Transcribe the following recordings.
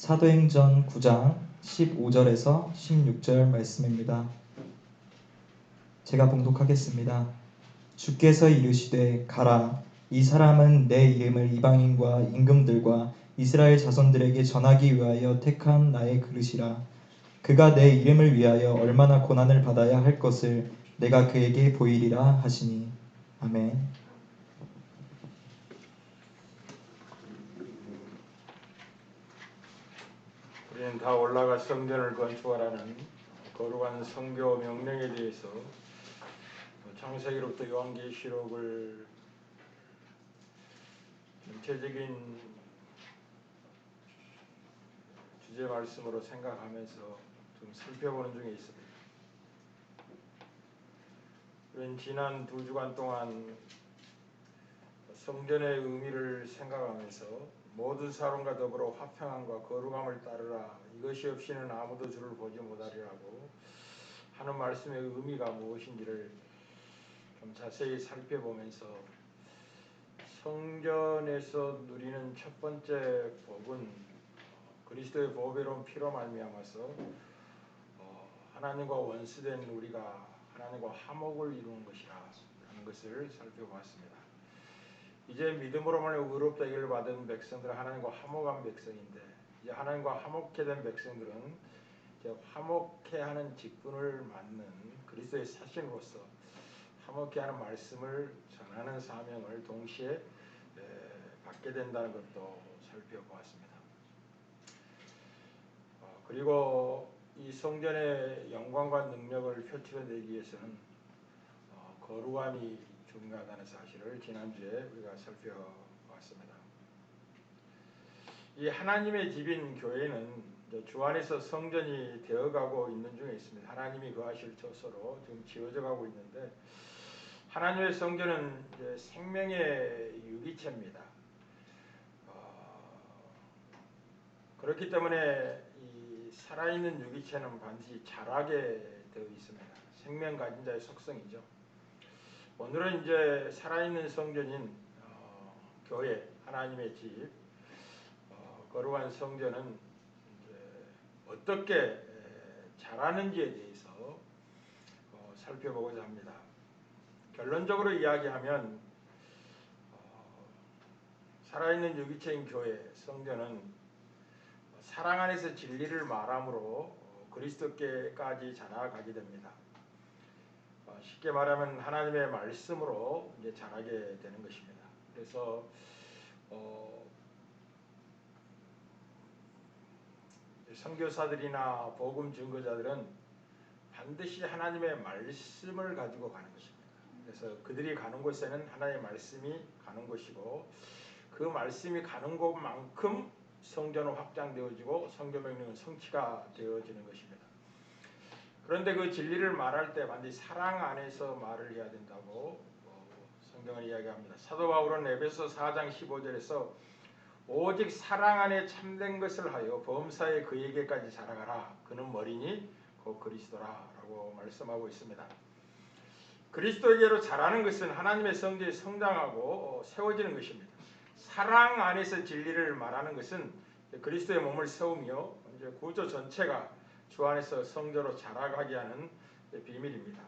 사도행전 9장 15절에서 16절 말씀입니다. 제가 봉독하겠습니다. 주께서 이르시되 가라. 이 사람은 내 이름을 이방인과 임금들과 이스라엘 자손들에게 전하기 위하여 택한 나의 그릇이라. 그가 내 이름을 위하여 얼마나 고난을 받아야 할 것을 내가 그에게 보이리라 하시니. 아멘. 우리는 다 올라가 성전을 건축하라는 거룩한 성교 명령에 대해서 창세기로부터 요한계시록을 전체적인 주제 말씀으로 생각하면서 좀 살펴보는 중에 있습니다. 우리는 지난 2주간 동안 성전의 의미를 생각하면서 모든 사람과 더불어 화평함과 거룩함을 따르라. 이것이 없이는 아무도 주를 보지 못하리라고 하는 말씀의 의미가 무엇인지를 좀 자세히 살펴보면서 성전에서 누리는 첫 번째 복은 그리스도의 보배로운 피로 말미암아서 하나님과 원수된 우리가 하나님과 화목을 이루는 것이라 하는 것을 살펴보았습니다. 이제 믿음으로만 의롭다 하기를 받은 백성들은 하나님과 화목한 백성인데, 이제 하나님과 화목해 된 백성들은 이제 화목해 하는 직분을 맡는 그리스도의 사신으로서 화목해 하는 말씀을 전하는 사명을 동시에 받게 된다는 것도 살펴보았습니다. 그리고 이 성전의 영광과 능력을 펼쳐내기 위해서는 거룩함이 중요하다는 사실을 지난주에 우리가 살펴봤습니다. 이 하나님의 집인 교회는 주 안에서 성전이 되어가고 있는 중에 있습니다. 하나님이 거하실 처소로 지금 지어져 가고 있는데, 하나님의 성전은 이제 생명의 유기체입니다. 그렇기 때문에 이 살아있는 유기체는 반드시 자라게 되어 있습니다. 생명 가진 자의 속성이죠. 오늘은 이제 살아있는 성전인 교회, 하나님의 집, 거룩한 성전은 이제 어떻게 자라는지에 대해서 살펴보고자 합니다. 결론적으로 이야기하면 살아있는 유기체인 교회, 성전은 사랑 안에서 진리를 말함으로 그리스도께까지 자라가게 됩니다. 쉽게 말하면 하나님의 말씀으로 이제 자라게 되는 것입니다. 그래서 선교사들이나 복음 증거자들은 반드시 하나님의 말씀을 가지고 가는 것입니다. 그래서 그들이 가는 곳에는 하나님의 말씀이 가는 것이고, 그 말씀이 가는 곳만큼 성전은 확장되어지고 성교 명령은 성취가 되어지는 것입니다. 그런데 그 진리를 말할 때 반드시 사랑 안에서 말을 해야 된다고 성경은 이야기합니다. 사도 바울은 에베소 4장 15절에서 오직 사랑 안에 참된 것을 하여 범사에 그에게까지 자라가라. 그는 머리니 곧 그리스도라 라고 말씀하고 있습니다. 그리스도에게로 자라는 것은 하나님의 성전이 성장하고 세워지는 것입니다. 사랑 안에서 진리를 말하는 것은 그리스도의 몸을 세우며 이제 구조 전체가 주 안에서 성전으로 자라가게 하는 비밀입니다.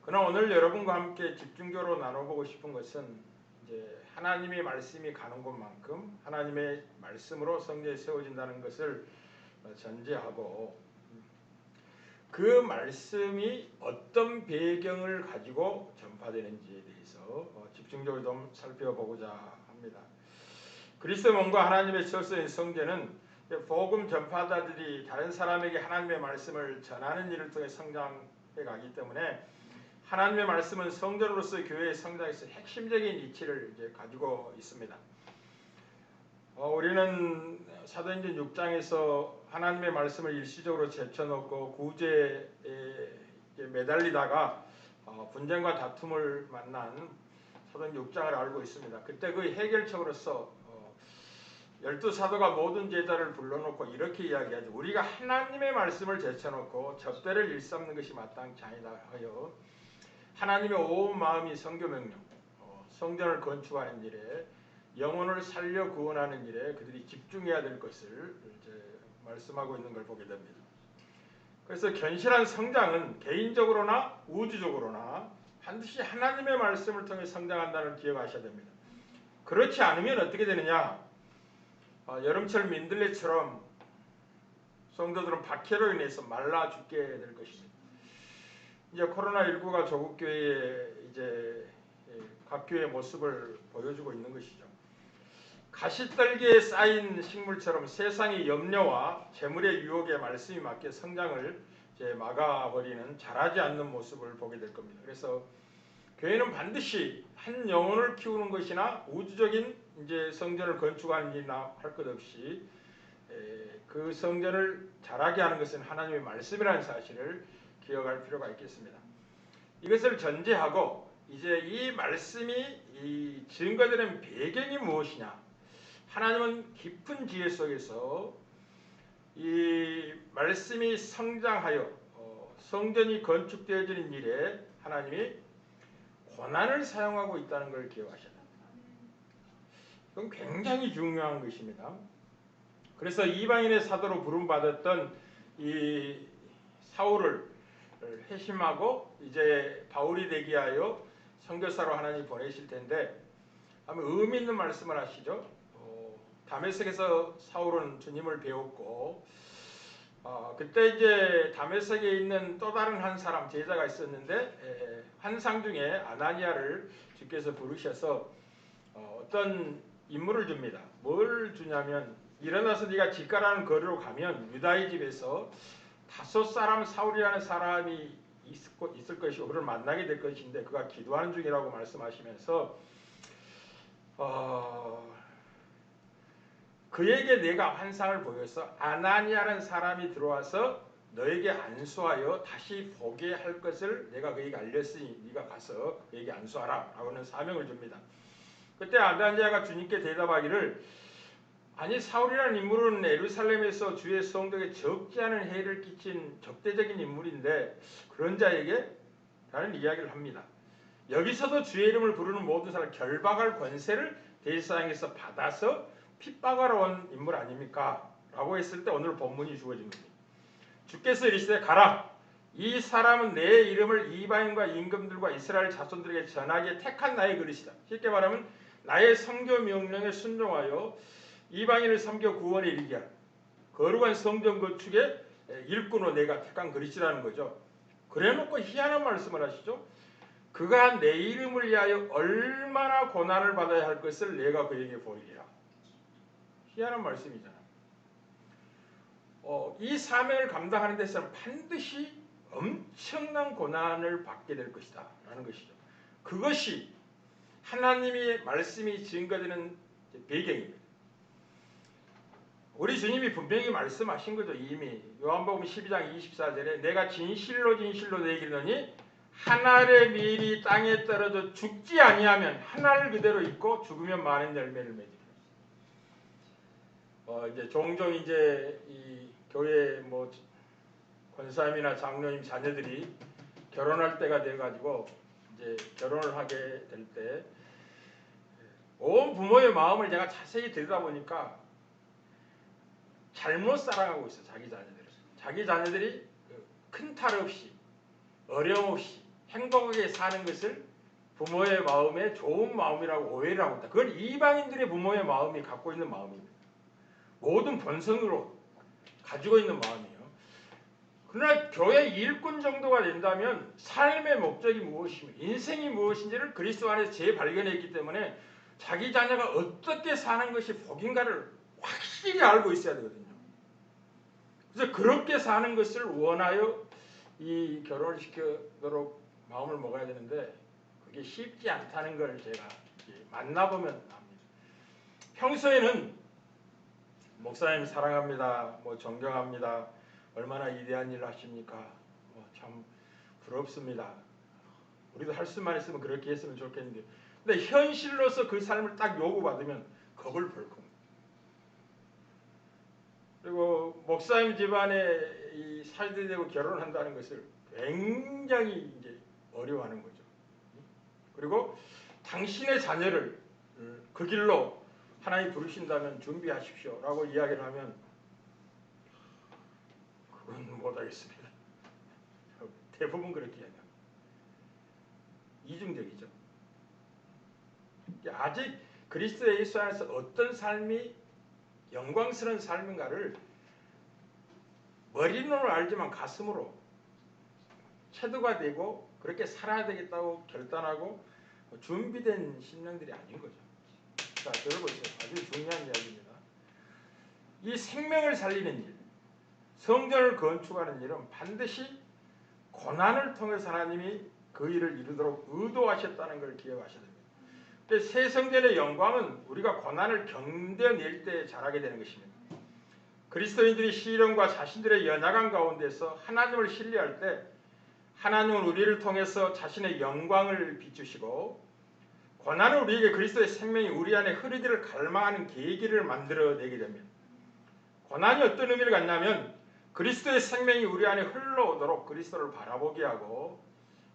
그러나 오늘 여러분과 함께 집중적으로 나눠보고 싶은 것은 이제 하나님의 말씀이 가는 곳만큼 하나님의 말씀으로 성전이 세워진다는 것을 전제하고, 그 말씀이 어떤 배경을 가지고 전파되는지에 대해서 집중적으로 좀 살펴보고자 합니다. 그리스도의 몸과 하나님의 처소인 성전은 복음 전파자들이 다른 사람에게 하나님의 말씀을 전하는 일을 통해 성장해 가기 때문에 하나님의 말씀은 성전으로서 교회의 성장에서 핵심적인 이치를 이제 가지고 있습니다. 우리는 사도행전 6장에서 하나님의 말씀을 일시적으로 제쳐놓고 구제에 매달리다가 분쟁과 다툼을 만난 사도행전 6장을 알고 있습니다. 그때 그 해결책으로서 12사도가 모든 제자를 불러놓고 이렇게 이야기하죠. 우리가 하나님의 말씀을 제쳐놓고 접대를 일삼는 것이 마땅치 아니다 하여 하나님의 온 마음이 성교 명령, 성전을 건축하는 일에 영혼을 살려 구원하는 일에 그들이 집중해야 될 것을 이제 말씀하고 있는 걸 보게 됩니다. 그래서 견실한 성장은 개인적으로나 우주적으로나 반드시 하나님의 말씀을 통해 성장한다는 걸 기억하셔야 됩니다. 그렇지 않으면 어떻게 되느냐? 여름철 민들레처럼 성도들은 박해로 인해서 말라 죽게 될 것입니다. 이제 코로나19가 조국 교회에 이제 각 교회의 모습을 보여주고 있는 것이죠. 가시떨기에 쌓인 식물처럼 세상의 염려와 재물의 유혹에 말씀이 맞게 성장을 이제 막아버리는 자라지 않는 모습을 보게 될 겁니다. 그래서 교회는 반드시 한 영혼을 키우는 것이나 우주적인 이제 성전을 건축하는 일이나 할 것 없이 그 성전을 자라게 하는 것은 하나님의 말씀이라는 사실을 기억할 필요가 있겠습니다. 이것을 전제하고 이제 이 말씀이 이 증거되는 배경이 무엇이냐? 하나님은 깊은 지혜 속에서 이 말씀이 성장하여 성전이 건축되어지는 일에 하나님이 고난을 사용하고 있다는 걸 기억하셔야 됩니다. 이건 굉장히 중요한 것입니다. 그래서 이방인의 사도로 부름받았던 이 사울을 회심하고 이제 바울이 되게 하여 선교사로 하나님이 보내실 텐데 아마 의미 있는 말씀을 하시죠. 다메섹에서 사울은 주님을 배웠고 그때 이제 다메섹에 있는 또 다른 한 사람 제자가 있었는데 환상 중에 아나니아를 주께서 부르셔서 어떤 임무를 줍니다. 뭘 주냐면 일어나서 네가 직가라는 거리로 가면 유다의 집에서 5 사람 사울이라는 사람이 있을 것이고 그를 만나게 될 것인데 그가 기도하는 중이라고 말씀하시면서 그에게 내가 환상을 보여서 아나니아라는 사람이 들어와서 너에게 안수하여 다시 보게 할 것을 내가 그에게 알렸으니 네가 가서 그에게 안수하라 라고는 사명을 줍니다. 그때 아나니아가 주님께 대답하기를 아니 사울이라는 인물은 예루살렘에서 주의 성도에게 적지 않은 해를 끼친 적대적인 인물인데 그런 자에게 라는 이야기를 합니다. 여기서도 주의 이름을 부르는 모든 사람을 결박할 권세를 대제사장에서 받아서 핍박하러 온 인물 아닙니까? 라고 했을 때 오늘 본문이 주어진 겁니다. 주께서 이르시되 가라. 이 사람은 내 이름을 이방인과 임금들과 이스라엘 자손들에게 전하기에 택한 나의 그릇이다. 쉽게 말하면 나의 선교 명령에 순종하여 이방인을 섬겨 구원에 이르게 하라. 거룩한 성전 건축의 일꾼으로 내가 택한 그릇이라는 거죠. 그래놓고 희한한 말씀을 하시죠. 그가 내 이름을 위하여 얼마나 고난을 받아야 할 것을 내가 그에게 보이리라. 희한한 말씀이잖아요. 이 사명을 감당하는 데서는 반드시 엄청난 고난을 받게 될 것이다 라는 것이죠. 그것이 하나님의 말씀이 증거되는 배경입니다. 우리 주님이 분명히 말씀하신 거죠. 이미 요한복음 12장 24절에 내가 진실로 진실로 너희에게 이르노니 한 알의 밀이 땅에 떨어져 죽지 아니하면 한 알 그대로 있고 죽으면 많은 열매를 맺으리라. 이제 종종 이제 이 교회 뭐 권사님이나 장로님 자녀들이 결혼할 때가 돼가지고 이제 결혼을 하게 될 때 온 부모의 마음을 제가 자세히 들여다보니까 잘못 살아가고 있어. 자기 자녀들이 큰 탈 없이 어려움 없이 행복하게 사는 것을 부모의 마음에 좋은 마음이라고 오해를 하고 있다. 그건 이방인들의 부모의 마음이 갖고 있는 마음입니다. 모든 본성으로 가지고 있는 마음이에요. 그러나 교회 일꾼 정도가 된다면 삶의 목적이 무엇이며 인생이 무엇인지를 그리스도 안에서 재발견했기 때문에 자기 자녀가 어떻게 사는 것이 복인가를 확실히 알고 있어야 되거든요. 그래서 그렇게 사는 것을 원하여 이 결혼을 시키도록 마음을 먹어야 되는데 그게 쉽지 않다는 걸 제가 만나보면 압니다. 평소에는 목사님 사랑합니다. 뭐 존경합니다. 얼마나 위대한 일을 하십니까? 참 부럽습니다. 우리도 할 수만 있으면 그렇게 했으면 좋겠는데 근데 현실로서 그 삶을 딱 요구받으면 겁을 벌 겁니다. 그리고 목사님 집안에 이 살게 되고 결혼한다는 것을 굉장히 이제 어려워하는 거죠. 그리고 당신의 자녀를 그 길로 하나님 부르신다면 준비하십시오 라고 이야기를 하면 그건 못하겠습니다. 대부분 그렇게 이야기합니다. 이중적이죠. 아직 그리스도 예수 안에서 어떤 삶이 영광스러운 삶인가를 머리로는 알지만 가슴으로 체도가 되고 그렇게 살아야 되겠다고 결단하고 준비된 심령들이 아닌 거죠. 자, 들어보세요. 아주 중요한 이야기입니다. 이 생명을 살리는 일, 성전을 건축하는 일은 반드시 고난을 통해서 하나님이 그 일을 이루도록 의도하셨다는 걸 기억하셔야 됩니다. 새 성전의 영광은 우리가 고난을 견뎌낼 때 자라게 되는 것입니다. 그리스도인들이 시련과 자신들의 연약한 가운데서 하나님을 신뢰할 때 하나님은 우리를 통해서 자신의 영광을 비추시고 고난은 우리에게 그리스도의 생명이 우리 안에 흐르기를 갈망하는 계기를 만들어내게 됩니다. 고난이 어떤 의미를 갖냐면 그리스도의 생명이 우리 안에 흘러오도록 그리스도를 바라보게 하고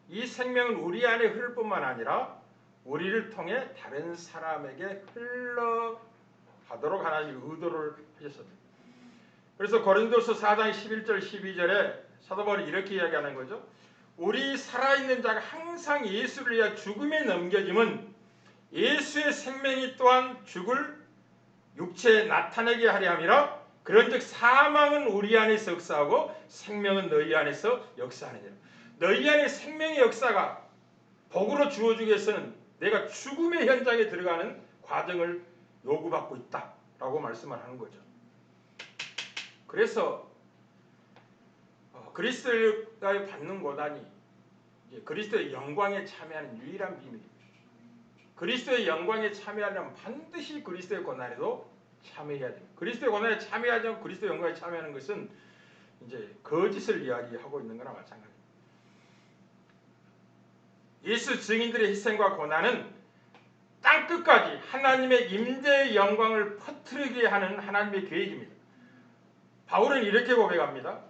이 생명은 우리 안에 흐를 뿐만 아니라 우리를 통해 다른 사람에게 흘러가도록 하나님이 의도를 하셨습니다. 그래서 고린도서 4장 11절 12절에 사도 바울이 이렇게 이야기하는 거죠. 우리 살아있는 자가 항상 예수를 위하여 죽음에 넘겨짐은 예수의 생명이 또한 죽을 육체에 나타내게 하려 함이라. 그런즉 사망은 우리 안에서 역사하고 생명은 너희 안에서 역사하느니라. 너희 안에 생명의 역사가 복으로 주어지기 위해서는 내가 죽음의 현장에 들어가는 과정을 요구받고 있다라고 말씀을 하는 거죠. 그래서 그리스도가 받는 고난이 그리스도의 영광에 참여하는 유일한 비밀입니다. 그리스도의 영광에 참여하려면 반드시 그리스도의 고난에도 참여해야 됩니다. 그리스도의 고난에 참여하지 않고 그리스도의 영광에 참여하는 것은 이제 거짓을 이야기하고 있는 거나 마찬가지입니다. 예수 증인들의 희생과 고난은 땅끝까지 하나님의 임재의 영광을 퍼뜨리게 하는 하나님의 계획입니다. 바울은 이렇게 고백합니다.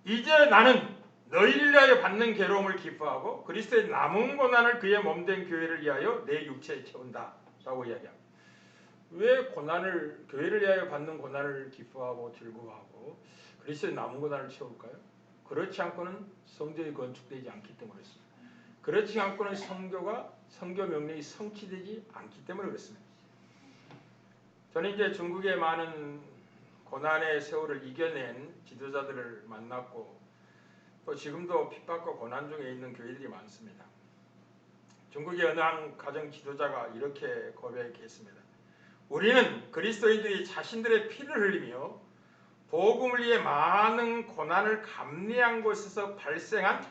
이제 나는 너희를 위하여 받는 괴로움을 기뻐하고 그리스도의 남은 고난을 그의 몸된 교회를 위하여 내 육체에 채운다 라고 이야기합니다. 왜 고난을 교회를 위하여 받는 고난을 기뻐하고 즐거워하고 그리스도의 남은 고난을 채울까요? 그렇지 않고는 성전이 건축되지 않기 때문에 그렇습니다. 그렇지 않고는 성교 명령이 성취되지 않기 때문에 그렇습니다. 저는 이제 중국의 많은 고난의 세월을 이겨낸 지도자들을 만났고 또 지금도 핍박과 고난 중에 있는 교회들이 많습니다. 중국의 어느 한 가정 지도자가 이렇게 고백했습니다. 우리는 그리스도인들이 자신들의 피를 흘리며 복음을 위해 많은 고난을 감내한 곳에서 발생한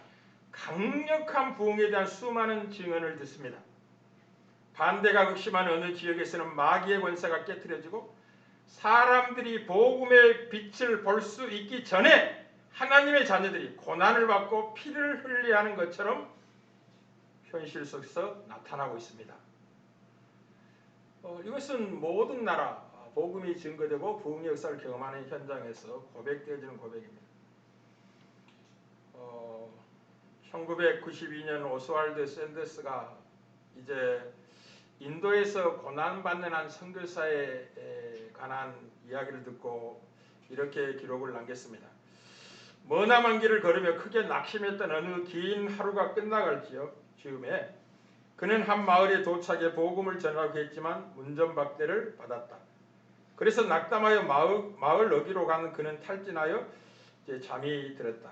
강력한 부흥에 대한 수많은 증언을 듣습니다. 반대가 극심한 어느 지역에서는 마귀의 권세가 깨트려지고 사람들이 복음의 빛을 볼 수 있기 전에 하나님의 자녀들이 고난을 받고 피를 흘려야 하는 것처럼 현실 속에서 나타나고 있습니다. 이것은 모든 나라 복음이 증거되고 부흥의 역사를 경험하는 현장에서 고백되어지는 고백입니다. 1992년 오스왈드 샌더스가 이제 인도에서 고난받는 한 선교사에 관한 이야기를 듣고 이렇게 기록을 남겼습니다. 머나먼 길을 걸으며 크게 낙심했던 어느 긴 하루가 끝나갈 즈음에 그는 한 마을에 도착해 복음을 전하고 했지만 운전박대를 받았다. 그래서 낙담하여 마을 어귀로 가는 그는 탈진하여 이제 잠이 들었다.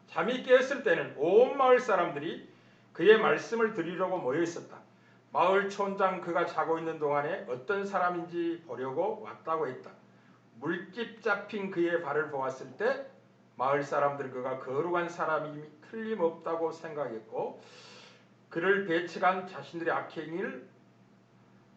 잠이 깨었을 때는 온 마을 사람들이 그의 말씀을 들으려고 모여 있었다. 마을 촌장 그가 자고 있는 동안에 어떤 사람인지 보려고 왔다고 했다. 물집 잡힌 그의 발을 보았을 때 마을 사람들은 그가 거룩한 사람이 틀림없다고 생각했고 그를 배척한 자신들의 악행을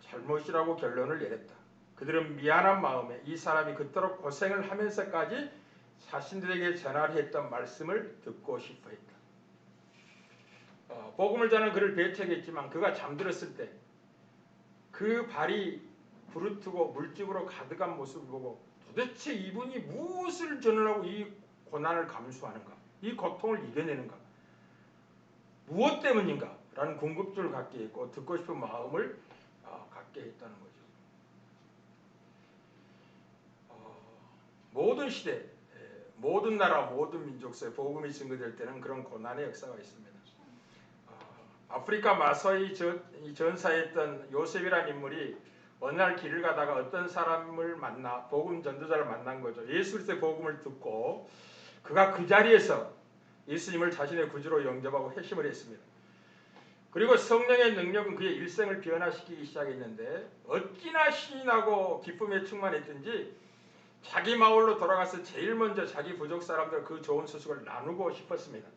잘못이라고 결론을 내렸다. 그들은 미안한 마음에 이 사람이 그토록 고생을 하면서까지 자신들에게 전하려 했던 말씀을 듣고 싶어 했다. 복음을 전하는 그를 배척했지만 그가 잠들었을 때 그 발이 부르트고 물집으로 가득한 모습을 보고 도대체 이분이 무엇을 전하려고 이 고난을 감수하는가? 이 고통을 이겨내는가? 무엇 때문인가? 라는 궁금증을 갖게 했고 듣고 싶은 마음을 갖게 했다는 거죠. 모든 시대, 모든 나라, 모든 민족 속에 복음이 증거될 때는 그런 고난의 역사가 있습니다. 아프리카 마서이 전사했던 요셉이라는 인물이 어느 날 길을 가다가 어떤 사람을 만나 복음 전도자를 만난 거죠. 예수 그리스도의 복음을 듣고 그가 그 자리에서 예수님을 자신의 구주로 영접하고 회심을 했습니다. 그리고 성령의 능력은 그의 일생을 변화시키기 시작했는데 어찌나 신이 나고 기쁨에 충만했든지 자기 마을로 돌아가서 제일 먼저 자기 부족 사람들 그 좋은 소식을 나누고 싶었습니다.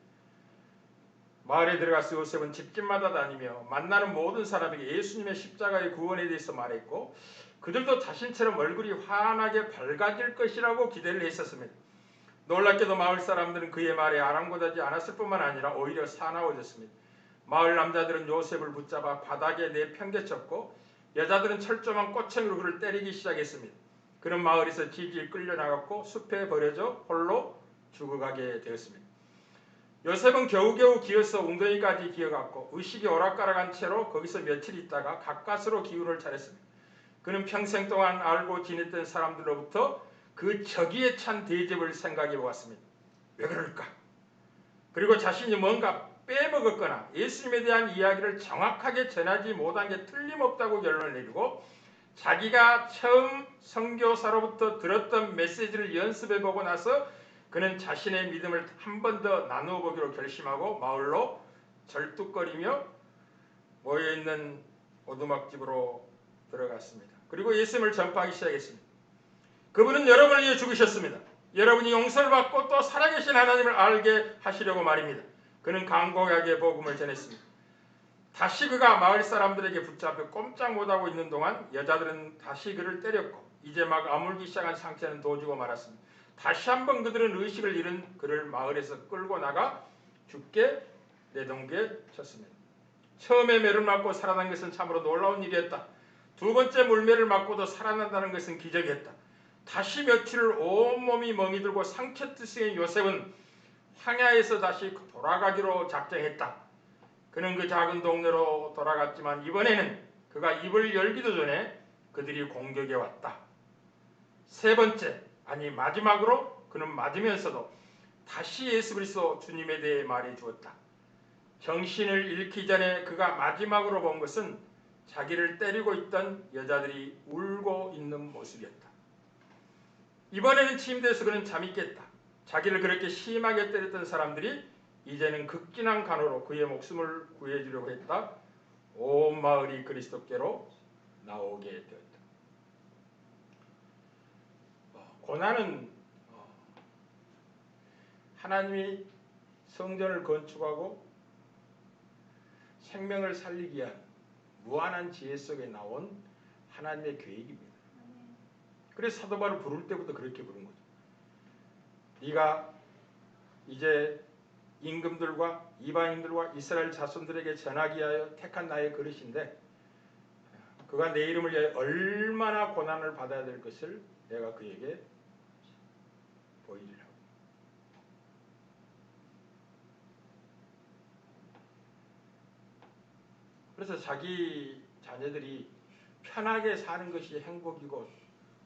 마을에 들어가서 요셉은 집집마다 다니며 만나는 모든 사람에게 예수님의 십자가의 구원에 대해서 말했고 그들도 자신처럼 얼굴이 환하게 밝아질 것이라고 기대를 했었습니다. 놀랍게도 마을 사람들은 그의 말에 아랑곳하지 않았을 뿐만 아니라 오히려 사나워졌습니다. 마을 남자들은 요셉을 붙잡아 바닥에 내팽개쳤고 여자들은 철조망 꼬챙이로 그를 때리기 시작했습니다. 그는 마을에서 질질 끌려나갔고 숲에 버려져 홀로 죽어가게 되었습니다. 요셉은 겨우겨우 기어서 웅덩이까지 기어갔고 의식이 오락가락한 채로 거기서 며칠 있다가 가까스로 기운을 차렸습니다. 그는 평생 동안 알고 지냈던 사람들로부터 그 저기에 찬 대접을 생각해 보았습니다. 왜 그럴까? 그리고 자신이 뭔가 빼먹었거나 예수님에 대한 이야기를 정확하게 전하지 못한 게 틀림없다고 결론을 내리고 자기가 처음 선교사로부터 들었던 메시지를 연습해보고 나서 그는 자신의 믿음을 한 번 더 나누어 보기로 결심하고 마을로 절뚝거리며 모여있는 오두막집으로 들어갔습니다. 그리고 예수님을 전파하기 시작했습니다. 그분은 여러분을 위해 죽으셨습니다. 여러분이 용서를 받고 또 살아계신 하나님을 알게 하시려고 말입니다. 그는 간곡하게 복음을 전했습니다. 다시 그가 마을 사람들에게 붙잡혀 꼼짝 못하고 있는 동안 여자들은 다시 그를 때렸고 이제 막 아물기 시작한 상태는 도지고 말았습니다. 다시 한번 그들은 의식을 잃은 그를 마을에서 끌고 나가 죽게 내동기에 쳤습니다. 처음에 매를 맞고 살아난 것은 참으로 놀라운 일이었다. 두 번째 물매를 맞고도 살아난다는 것은 기적이었다. 다시 며칠을 온몸이 멍이 들고 상처투성인 요셉은 황야에서 다시 돌아가기로 작정했다. 그는 그 작은 동네로 돌아갔지만 이번에는 그가 입을 열기도 전에 그들이 공격해 왔다. 세 번째, 아니 마지막으로 그는 맞으면서도 다시 예수 그리스도 주님에 대해 말해 주었다. 정신을 잃기 전에 그가 마지막으로 본 것은 자기를 때리고 있던 여자들이 울고 있는 모습이었다. 이번에는 침대에서 그는 잠이 깼다. 자기를 그렇게 심하게 때렸던 사람들이 이제는 극진한 간호로 그의 목숨을 구해주려고 했다. 온 마을이 그리스도께로 나오게 되었다. 고난은 하나님이 성전을 건축하고 생명을 살리기 위한 무한한 지혜 속에 나온 하나님의 계획입니다. 그래서 사도 바울을 부를 때부터 그렇게 부른 거죠. 네가 이제 임금들과 이방인들과 이스라엘 자손들에게 전하기 위하여 택한 나의 그릇인데 그가 내 이름을 위하여 얼마나 고난을 받아야 될 것을 내가 그에게 보이리라고. 그래서 자기 자녀들이 편하게 사는 것이 행복이고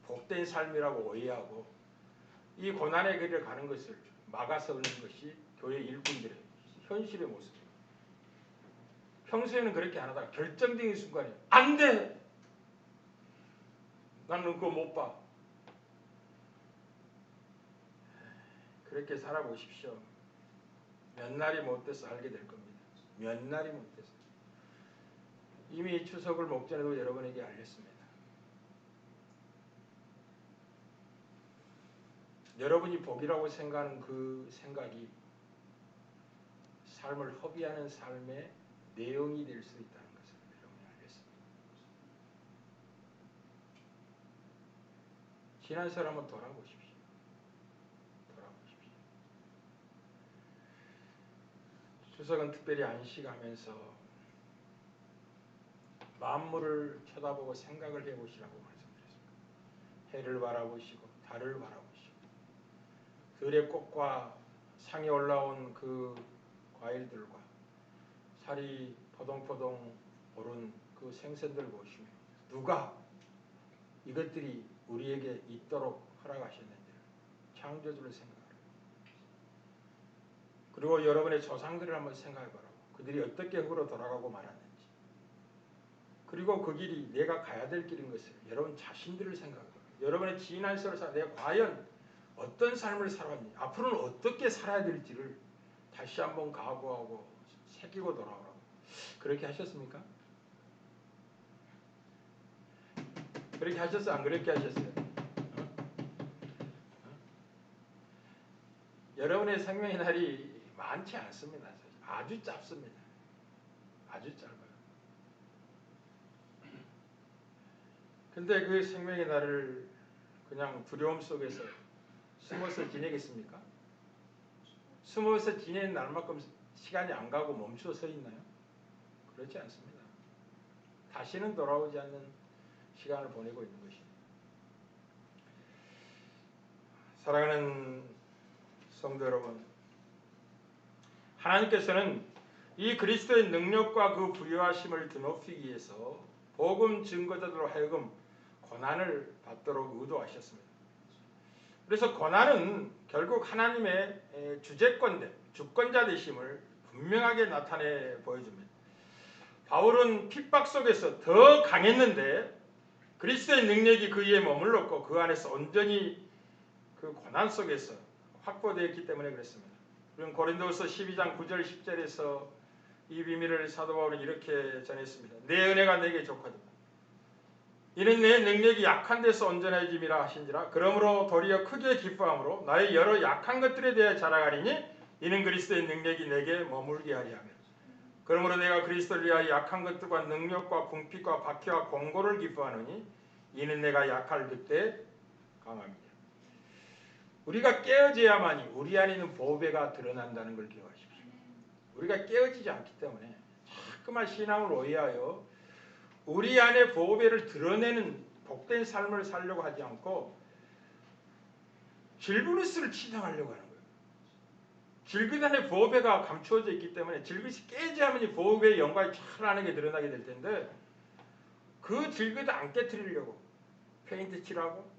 복된 삶이라고 오해하고 이 고난의 길을 가는 것을 막아서는 것이 교회 일꾼들의 현실의 모습입니다. 평소에는 그렇게 안 하다가 결정적인 순간에 안 돼! 나는 그거 못 봐. 그렇게 살아보십시오. 몇 날이 못 돼서 알게 될 겁니다. 몇 날이 못 돼서. 이미 추석을 목전에도 여러분에게 알렸습니다. 여러분이 복이라고 생각하는 그 생각이 삶을 허비하는 삶의 내용이 될 수 있다는 것을 여러분이 알겠습니다. 지난 세월 한번 돌아보십시오. 추석은 특별히 안식하면서 만물을 쳐다보고 생각을 해보시라고 말씀드렸습니다. 해를 바라보시고 달을 바라보시고 들의 꽃과 상에 올라온 그 과일들과 살이 포동포동 오른 그 생선들 보시며 누가 이것들이 우리에게 있도록 허락하셨는지를 창조주를 생각하라. 그리고 여러분의 조상들을 한번 생각해봐라. 그들이 어떻게 흙으로 돌아가고 말았는지. 그리고 그 길이 내가 가야 될 길인 것을 여러분 자신들을 생각해봐라. 여러분의 지난 세월을 살아 내가 과연 어떤 삶을 살았니? 앞으로는 어떻게 살아야 될지를 다시 한번 각오하고 새기고 돌아오라고. 그렇게 하셨습니까? 그렇게 하셨어요? 안 그렇게 하셨어요? 여러분의 생명의 날이 많지 않습니다. 아주 짧습니다. 아주 짧아요. 근데 그 생명의 날을 그냥 두려움 속에서 숨어서 지내겠습니까? 숨어서 지내는 날만큼 시간이 안 가고 멈춰 서 있나요? 그렇지 않습니다. 다시는 돌아오지 않는 시간을 보내고 있는 것입니다. 사랑하는 성도 여러분, 하나님께서는 이 그리스도의 능력과 그 부유하심을 드높이기 위해서 복음 증거자들로 하여금 고난을 받도록 의도하셨습니다. 그래서 고난은 결국 하나님의 주권자 되심을 분명하게 나타내 보여줍니다. 바울은 핍박 속에서 더 강했는데 그리스도의 능력이 그 위에 머물렀고 그 안에서 온전히 그 고난 속에서 확보되었기 때문에 그랬습니다. 그럼 고린도후서 12장 9절 10절에서 이 비밀을 사도 바울은 이렇게 전했습니다. 내 은혜가 내게 족하다. 이는 내 능력이 약한 데서 온전해짐이라 하신지라. 그러므로 도리어 크게 기뻐함으로 나의 여러 약한 것들에 대해 자랑하리니 이는 그리스도의 능력이 내게 머물게 하리 하며. 그러므로 내가 그리스도를 위하여 약한 것들과 능력과 궁핍과 박해와 공고를 기뻐하노니 이는 내가 약할 그때 강함이라. 우리가 깨어져야만이 우리 안에 있는 보배가 드러난다는 걸 기억하십시오. 우리가 깨어지지 않기 때문에 자꾸만 신앙을 오해하여 우리 안에 보배를 드러내는 복된 삶을 살려고 하지 않고 질그릇을 치장하려고 하는 거예요. 질그릇 안에 보배가 감추어져 있기 때문에 질그릇이 깨지하면 이 보배의 영광이 찬란하게 드러나게 될 텐데 그 질그릇 안 깨트리려고 페인트 칠하고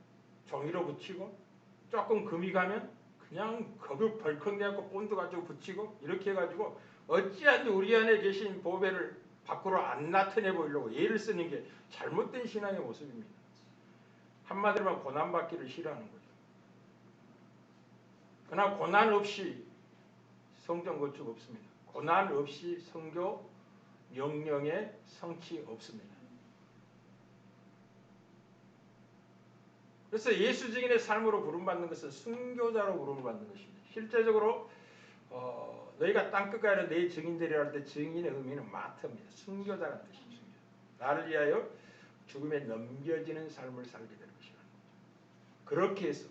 종이로 붙이고 조금 금이 가면 그냥 겁을 벌컥 내갖고 본드 가지고 붙이고 이렇게 해가지고 어찌하든지 우리 안에 계신 보배를 밖으로 안 나타내 보이려고 예를 쓰는 게 잘못된 신앙의 모습입니다. 한마디로 말하면 고난받기를 싫어하는 거죠. 그러나 고난 없이 성전 건축 없습니다. 고난 없이 성교 명령의 성취 없습니다. 그래서 예수 증인의 삶으로 부름받는 것은 순교자로 부름받는 것입니다. 실제적으로 너희가 땅끝까지 내 증인들이라 할 때 증인의 의미는 마터입니다. 순교자라는 뜻입니다. 나를 위하여 죽음에 넘겨지는 삶을 살게 될 것이라는 거죠. 그렇게 해서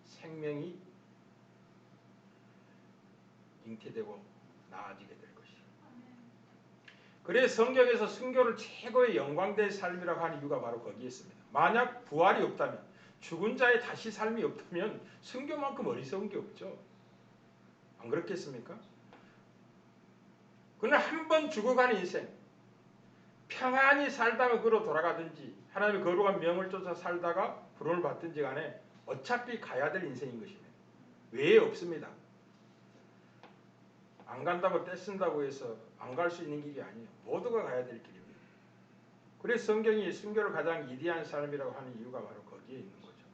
생명이 잉태되고 나아지게 될 것이죠. 그래서 성경에서 순교를 최고의 영광된 삶이라고 하는 이유가 바로 거기에 있습니다. 만약 부활이 없다면 죽은 자의 다시 삶이 없다면 순교만큼 어리석은 게 없죠. 안 그렇겠습니까? 그러나 한 번 죽어가는 인생 평안히 살다가 그로 돌아가든지 하나님의 거룩한 명을 쫓아 살다가 부름을 받든지 간에 어차피 가야 될 인생인 것입니다. 외에 없습니다. 안 간다고 떼쓴다고 해서 안 갈 수 있는 길이 아니에요. 모두가 가야 될 길입니다. 그래서 성경이 순교를 가장 위대한 삶이라고 하는 이유가 바로 거기에 있는 거죠.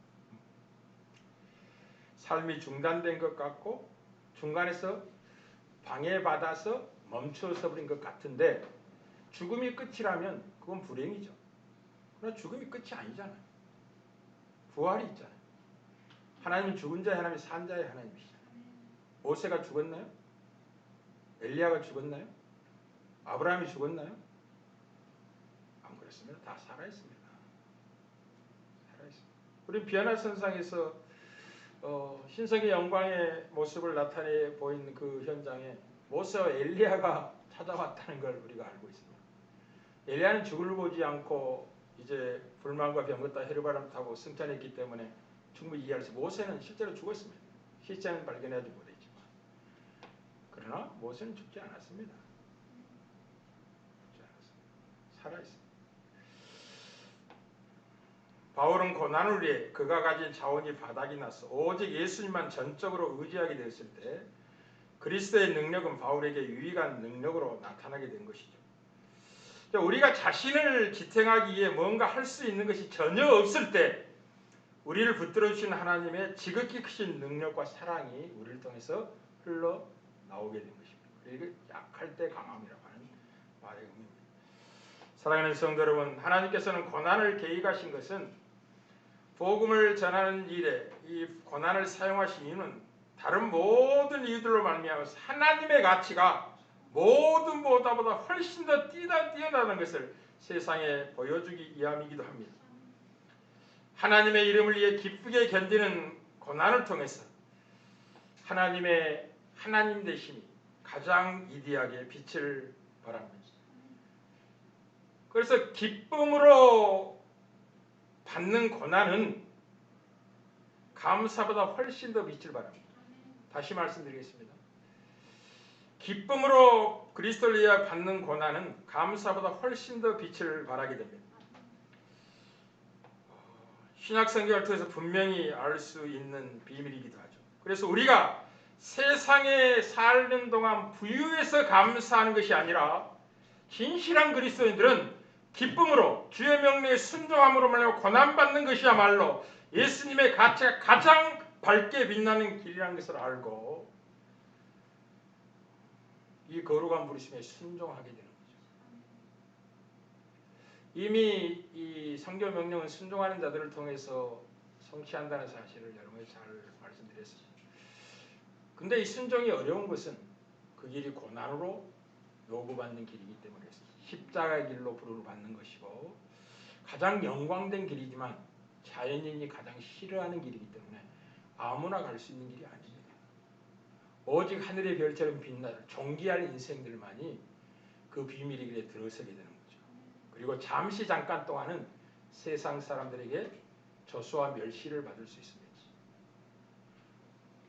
삶이 중단된 것 같고 중간에서 방해받아서 멈춰서 버린 것 같은데 죽음이 끝이라면 그건 불행이죠. 그러나 죽음이 끝이 아니잖아요. 부활이 있잖아요. 하나님은 죽은 자의 하나님, 산 자의 하나님이시잖아요. 모세가 죽었나요? 엘리야가 죽었나요? 아브라함이 죽었나요? 안 그렇습니다. 다 살아있습니다. 살아있습니다. 우리 비아나 선상에서 신성의 영광의 모습을 나타내 보이는 그 현장에 모세와 엘리야가 찾아왔다는 걸 우리가 알고 있습니다. 엘리야는 죽을 보지 않고 이제 불만과 병 걷다 헤르바람 타고 승천했기 때문에 충분히 이해할 수 있습니다. 모세는 실제로 죽었습니다. 시체는 발견하지 못했지만 그러나 모세는 죽지 않았습니다. 죽지 않았습니다. 살아있습니다. 바울은 고난을 위해 그가 가진 자원이 바닥이 나서 오직 예수님만 전적으로 의지하게 되었을 때 그리스도의 능력은 바울에게 유익한 능력으로 나타나게 된 것이죠. 우리가 자신을 지탱하기 위해 뭔가 할 수 있는 것이 전혀 없을 때 우리를 붙들어 주신 하나님의 지극히 크신 능력과 사랑이 우리를 통해서 흘러나오게 된 것입니다. 이게 약할 때 강함이라고 하는 말의 의미입니다. 사랑하는 성도 여러분, 하나님께서는 고난을 계획하신 것은 복음을 전하는 일에 이 고난을 사용하신 이유는 다른 모든 이유들로 말미암아서 하나님의 가치가 모든 보다보다 훨씬 더 뛰어나는 것을 세상에 보여주기 위함이기도 합니다. 하나님의 이름을 위해 기쁘게 견디는 고난을 통해서 하나님의 하나님 되심이 가장 위대하게 빛을 발합니다. 그래서 기쁨으로 받는 고난은 감사보다 훨씬 더 빛을 발합니다. 다시 말씀드리겠습니다. 기쁨으로 그리스도를 위해 받는 고난은 감사보다 훨씬 더 빛을 발하게 됩니다. 신약성경을 통해서 분명히 알 수 있는 비밀이기도 하죠. 그래서 우리가 세상에 사는 동안 부유해서 감사하는 것이 아니라 진실한 그리스도인들은 기쁨으로 주의 명령에 순종함으로 말하여 고난받는 것이야말로 예수님의 가치가 가장 밝게 빛나는 길이라는 것을 알고 이 거룩한 부르심에 순종하게 되는 거죠. 이미 이 성교 명령은 순종하는 자들을 통해서 성취한다는 사실을 여러분이 잘 말씀드렸습니다. 근데 이 순종이 어려운 것은 그 길이 고난으로 요구받는 길이기 때문에 십자가의 길로 부름을 받는 것이고 가장 영광된 길이지만 자연인이 가장 싫어하는 길이기 때문에 아무나 갈 수 있는 길이 아닙니다. 오직 하늘의 별처럼 빛날 존귀할 인생들만이 그 비밀의 길에 들어서게 되는 거죠. 그리고 잠시 잠깐 동안은 세상 사람들에게 저수와 멸시를 받을 수 있습니다.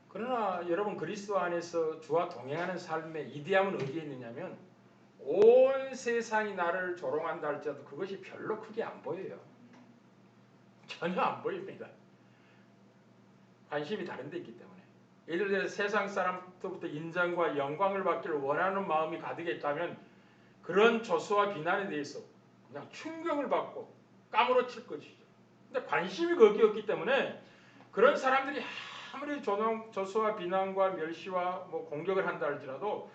그러나 여러분 그리스도 안에서 주와 동행하는 삶의 이대함은 어디에 있느냐면 온 세상이 나를 조롱한다 할지라도 그것이 별로 크게 안 보여요. 전혀 안 보입니다. 관심이 다른 데 있기 때문에. 예를 들어 세상 사람들부터 인정과 영광을 받기를 원하는 마음이 가득했다면 그런 조소와 비난에 대해서 그냥 충격을 받고 까무러칠 것이죠. 근데 관심이 거기였기 때문에 그런 사람들이 아무리 조소와 비난과 멸시와 공격을 한다 할지라도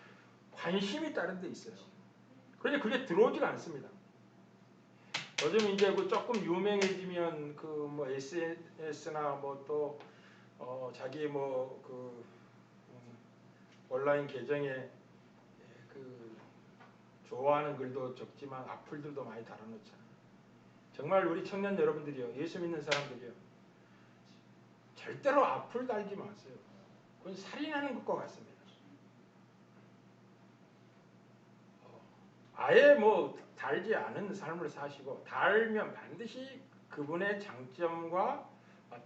관심이 다른 데 있어요. 그런데 그게 들어오지가 않습니다. 요즘 이제 조금 유명해지면 SNS나 또 자기 온라인 계정에 좋아하는 글도 적지만 악플들도 많이 달아놓잖아요. 정말 우리 청년 여러분들이요, 예수 믿는 사람들이요, 절대로 악플 달지 마세요. 그건 살인하는 것과 같습니다. 아예 달지 않은 삶을 사시고 달면 반드시 그분의 장점과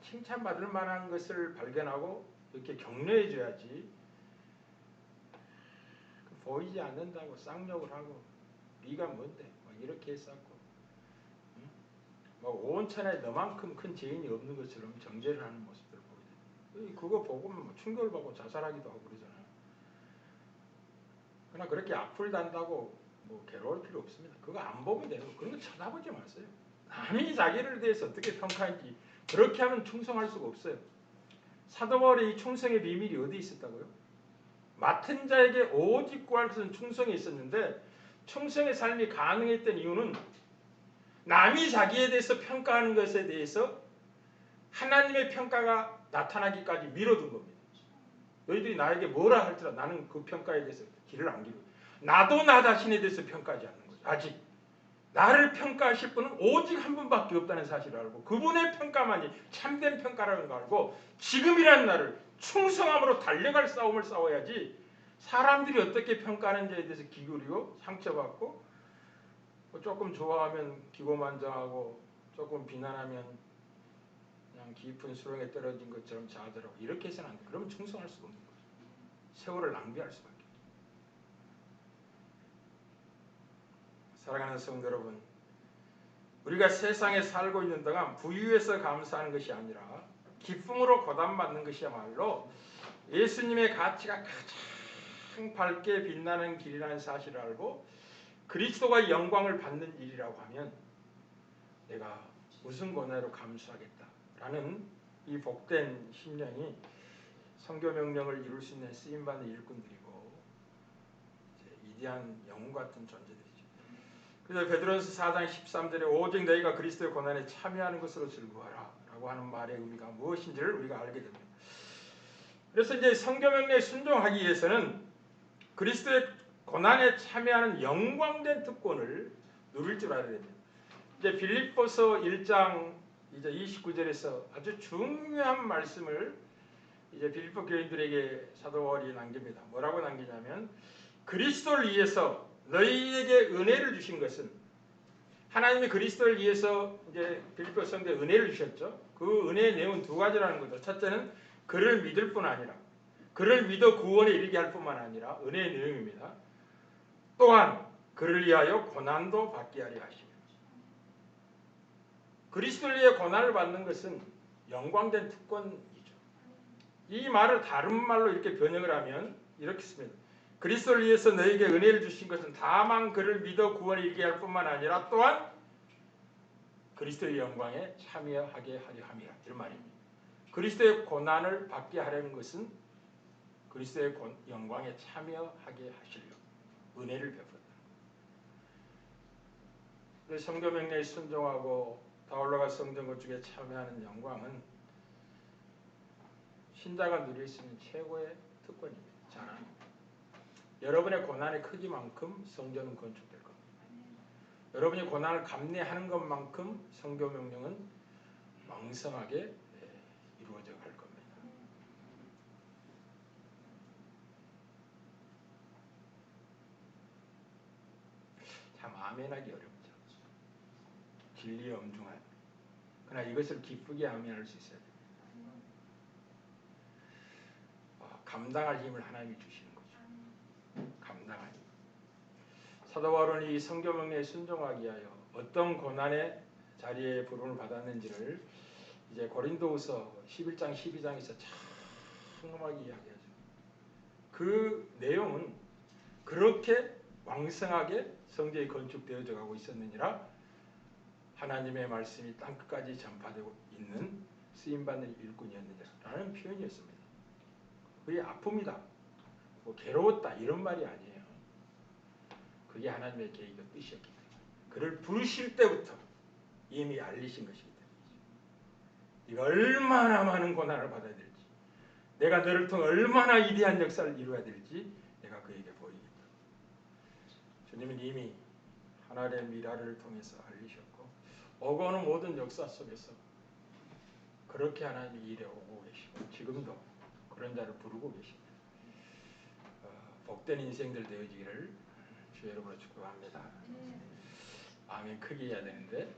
칭찬받을 만한 것을 발견하고 이렇게 격려해 줘야지 보이지 않는다고 쌍욕을 하고 네가 뭔데 이렇게 했었고 온 천하에 너만큼 큰 죄인이 없는 것처럼 정죄를 하는 모습들을 보게 돼요. 그거 보고 충격을 받고 자살하기도 하고 그러잖아요. 그러나 그렇게 악플 단다고 괴로울 필요 없습니다. 그거 안 보면 돼요. 그런 거 쳐다보지 마세요. 남이 자기를 대해서 어떻게 평가할지 그렇게 하면 충성할 수가 없어요. 사도 바울의 이 충성의 비밀이 어디 있었다고요? 맡은 자에게 오직 구할 것은 충성이 있었는데 충성의 삶이 가능했던 이유는 남이 자기에 대해서 평가하는 것에 대해서 하나님의 평가가 나타나기까지 미뤄둔 겁니다. 너희들이 나에게 뭐라 할지라도 나는 그 평가에 대해서 귀를 안 기울여요. 나도 나 자신에 대해서 평가하지 않는 거죠. 아직 나를 평가하실 분은 오직 한 분밖에 없다는 사실을 알고 그분의 평가만이 참된 평가라는 걸 알고 지금이라는 날을 충성함으로 달려갈 싸움을 싸워야지 사람들이 어떻게 평가하는지에 대해서 귀 기울이고 상처받고 조금 좋아하면 기고만장하고 조금 비난하면 그냥 깊은 수렁에 떨어진 것처럼 자더라고 이렇게 해서는 안 돼. 그러면 충성할 수가 없는 거죠. 세월을 낭비할 수밖에 없죠. 사랑하는 성도 여러분, 우리가 세상에 살고 있는 동안 부유해서 감사하는 것이 아니라 기쁨으로 보담받는 것이야말로 예수님의 가치가 가장 밝게 빛나는 길이라는 사실을 알고 그리스도가 영광을 받는 일이라고 하면 내가 무슨 고난으로 감수하겠다라는 이 복된 심령이 선교 명령을 이룰 수 있는 쓰임받는 일꾼들이고 위대한 영웅 같은 존재들이죠. 그래서 베드로전서 4장 13절에 오직 너희가 그리스도의 고난에 참여하는 것으로 즐거워하라 라고 하는 말의 의미가 무엇인지를 우리가 알게 됩니다. 그래서 이제 선교 명령에 순종하기 위해서는 그리스도의 고난에 참여하는 영광된 특권을 누릴 줄 알아야 됩니다. 이제 빌립보서 1장 이제 29절에서 아주 중요한 말씀을 이제 빌립보 교인들에게 사도 바울이 남깁니다. 뭐라고 남기냐면 그리스도를 위해서 너희에게 은혜를 주신 것은 하나님이 그리스도를 위해서 이제 빌립보 성도에 은혜를 주셨죠. 그 은혜의 내용은 두 가지라는 거죠. 첫째는 그를 믿을 뿐 아니라 그를 믿어 구원에 이르게 할 뿐만 아니라 은혜의 내용입니다. 또한 그를 위하여 고난도 받게 하려 하시며 그리스도를 위해 고난을 받는 것은 영광된 특권이죠. 이 말을 다른 말로 이렇게 번역을 하면 이렇게 씁니다. 그리스도를 위해서 너에게 은혜를 주신 것은 다만 그를 믿어 구원에 이르게 할 뿐만 아니라 또한 그리스도의 영광에 참여하게 하려 함이라. 이런 말입니다. 그리스도의 고난을 받게 하려는 것은 그리스도의 영광에 참여하게 하시려 은혜를 베풀었다. 성교 명령에 순종하고 다올라가 성전 건축에 참여하는 영광은 신자가 누릴 수 있는 최고의 특권입니다. 자랑입니다. 여러분의 고난의 크기만큼 성전은 건축될 겁니다. 여러분이 고난을 감내하는 것만큼 성교 명령은 왕성하게 이루어져 갈 겁니다. 참 아멘하기 어렵죠. 진리의 엄중한. 그러나 이것을 기쁘게 아멘할 수 있어야 됩니다. 감당할 힘을 하나님이 주시는 거죠. 감당할 힘. 사도 바울은 이 성교 명령에 순종하기 위하여 어떤 고난의 자리에 부름을 받았는지를 이제 고린도후서 11장 12장에서 장엄하게 이야기하죠. 그 내용은 그렇게 왕성하게 성전이 건축되어져 가고 있었느니라 하나님의 말씀이 땅끝까지 전파되고 있는 쓰임받는 일꾼이었느냐라는 표현이었습니다. 그게 아픕니다. 뭐 괴로웠다 이런 말이 아니에요. 그게 하나님의 계획과 뜻이었기 때문에 그를 부르실 때부터 이미 알리신 것이기 때문이죠. 네가 얼마나 많은 고난을 받아야 될지 내가 너를 통해 얼마나 위대한 역사를 이루어야 될지 내가 그에게 보이겠다. 주님은 이미 하나님의 미라를 통해서 알리셨고 오고 오는 모든 역사 속에서 그렇게 하나님이 일해 오고 계시고 지금도 그런 자를 부르고 계십니다. 복된 인생들 되어지기를 주 여러분으로 축복합니다. 아멘 크게 해야 되는데